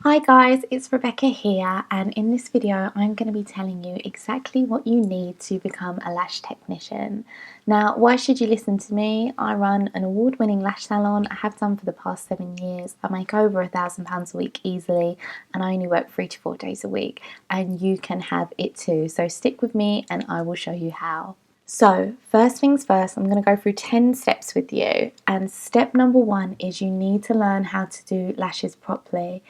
Hi guys, it's Rebecca here, and in this video I'm going to be telling you exactly what you need to become a lash technician. Now, why should you listen to me? I run an award-winning lash salon. I have done for the past 7 years. I make over £1,000 a week easily, and I only work 3 to 4 days a week, and you can have it too. So stick with me and I will show you how. So, first things first, I'm going to go through 10 steps with you, and step number 1 is you need to learn how to do lashes properly.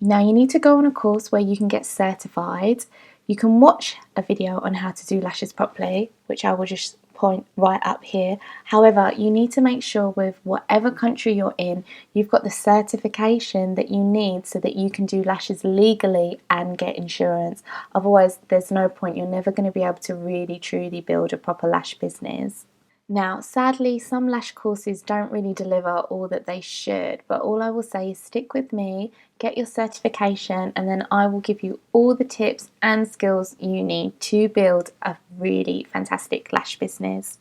Now you need to go on a course where you can get certified. You can watch a video on how to do lashes properly, which I will just point right up here. However, you need to make sure with whatever country you're in, you've got the certification that you need so that you can do lashes legally and get insurance. Otherwise, there's no point. You're never going to be able to really truly build a proper lash business. Now, sadly, some lash courses don't really deliver all that they should, but all I will say is stick with me, get your certification, and then I will give you all the tips and skills you need to build a really fantastic lash business.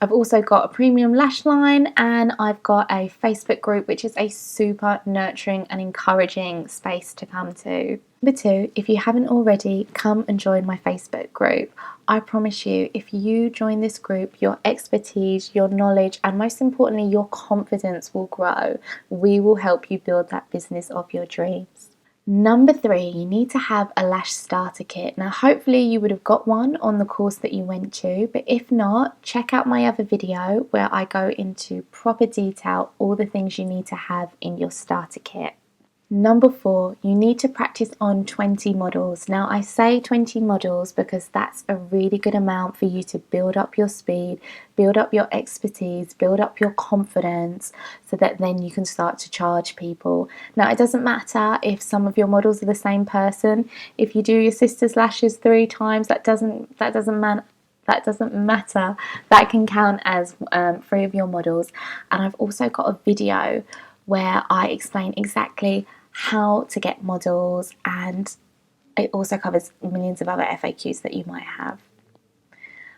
I've also got a premium lash line, and I've got a Facebook group, which is a super nurturing and encouraging space to come to. Number 2, if you haven't already, come and join my Facebook group. I promise you, if you join this group, your expertise, your knowledge, and most importantly, your confidence will grow. We will help you build that business of your dreams. Number 3, you need to have a lash starter kit. Now, hopefully you would have got one on the course that you went to, but if not, check out my other video where I go into proper detail all the things you need to have in your starter kit. Number 4, you need to practice on 20 models. Now, I say 20 models because that's a really good amount for you to build up your speed, build up your expertise, build up your confidence, so that then you can start to charge people. Now, it doesn't matter if some of your models are the same person. If you do your sister's lashes 3 times, that doesn't matter. That can count as 3 of your models. And I've also got a video where I explain exactly how to get models, and it also covers millions of other FAQs that you might have.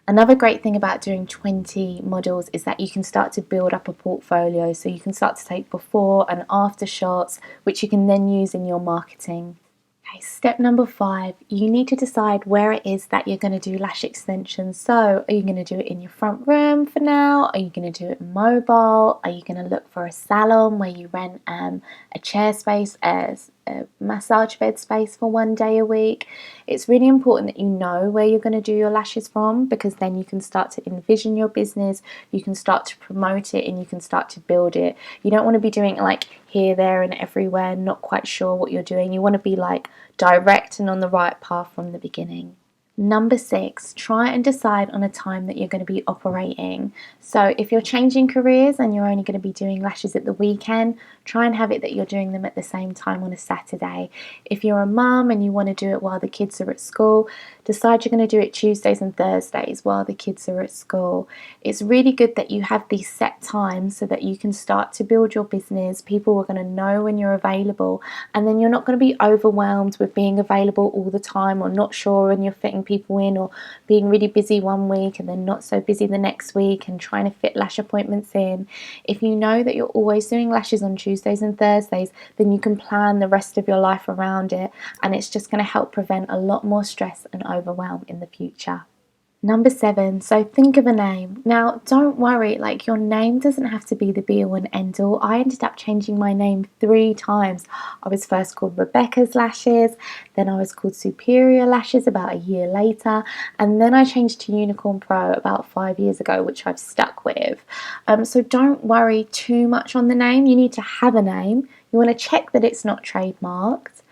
Another great thing about doing 20 models is that you can start to build up a portfolio, so you can start to take before and after shots, which you can then use in your marketing. Okay, step number 5, you need to decide where it is that you're going to do lash extensions. So are you going to do it in your front room for now? Are you going to do it mobile? Are you going to look for a salon where you rent a chair space, a massage bed space for 1 day a week? It's really important that you know where you're going to do your lashes from, because then you can start to envision your business, you can start to promote it, and you can start to build it. You don't want to be doing it like here, there, and everywhere, not quite sure what you're doing. You want to be like direct and on the right path from the beginning. Number 6, try and decide on a time that you're going to be operating. So if you're changing careers and you're only going to be doing lashes at the weekend, try and have it that you're doing them at the same time on a Saturday. If you're a mum and you want to do it while the kids are at school, decide you're going to do it Tuesdays and Thursdays while the kids are at school. It's really good that you have these set times so that you can start to build your business. People are going to know when you're available, and then you're not going to be overwhelmed with being available all the time, or not sure when you're fitting people in, or being really busy one week and then not so busy the next week and trying to fit lash appointments in. If you know that you're always doing lashes on Tuesdays and Thursdays, then you can plan the rest of your life around it, and it's just going to help prevent a lot more stress and overwhelm in the future. Number 7, so think of a name. Now, don't worry, like, your name doesn't have to be the be all and end all. I ended up changing my name 3 times. I was first called Rebecca's Lashes, then I was called Superior Lashes about a year later, and then I changed to Unicorn Pro about 5 years ago, which I've stuck with. So don't worry too much on the name. You need to have a name. You want to check that it's not trademarked,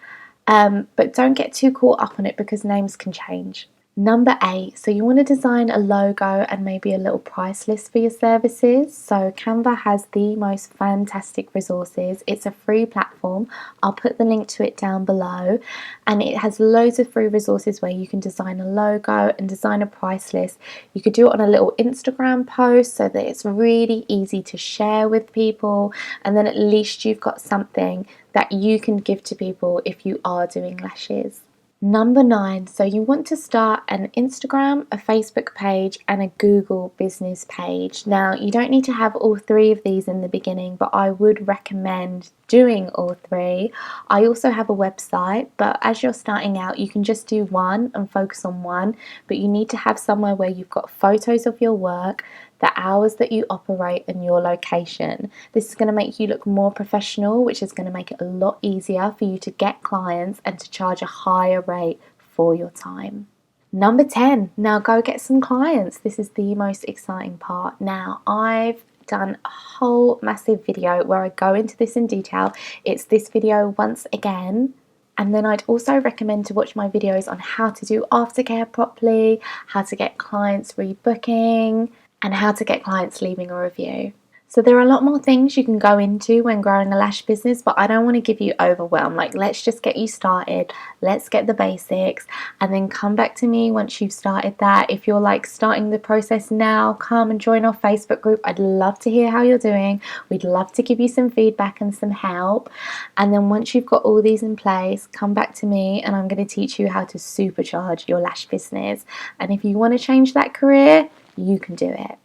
but don't get too caught up on it because names can change. Number 8, so you want to design a logo and maybe a little price list for your services. So Canva has the most fantastic resources. It's a free platform. I'll put the link to it down below, and it has loads of free resources where you can design a logo and design a price list. You could do it on a little Instagram post so that it's really easy to share with people, and then at least you've got something that you can give to people if you are doing lashes. Number 9, so you want to start an Instagram, a Facebook page, and a Google business page. Now, you don't need to have all 3 of these in the beginning, but I would recommend doing all 3. I also have a website, but as you're starting out, you can just do one and focus on one, but you need to have somewhere where you've got photos of your work, the hours that you operate, and your location. This is going to make you look more professional, which is going to make it a lot easier for you to get clients and to charge a higher rate for your time. Number 10, now go get some clients. This is the most exciting part. Now, I've done a whole massive video where I go into this in detail. It's this video once again. And then I'd also recommend to watch my videos on how to do aftercare properly, how to get clients rebooking, and how to get clients leaving a review. So there are a lot more things you can go into when growing a lash business, but I don't want to give you overwhelm. Like, let's just get you started. Let's get the basics and then come back to me once you've started that. If you're like starting the process now, come and join our Facebook group. I'd love to hear how you're doing. We'd love to give you some feedback and some help. And then once you've got all these in place, come back to me and I'm going to teach you how to supercharge your lash business. And if you want to change that career, you can do it.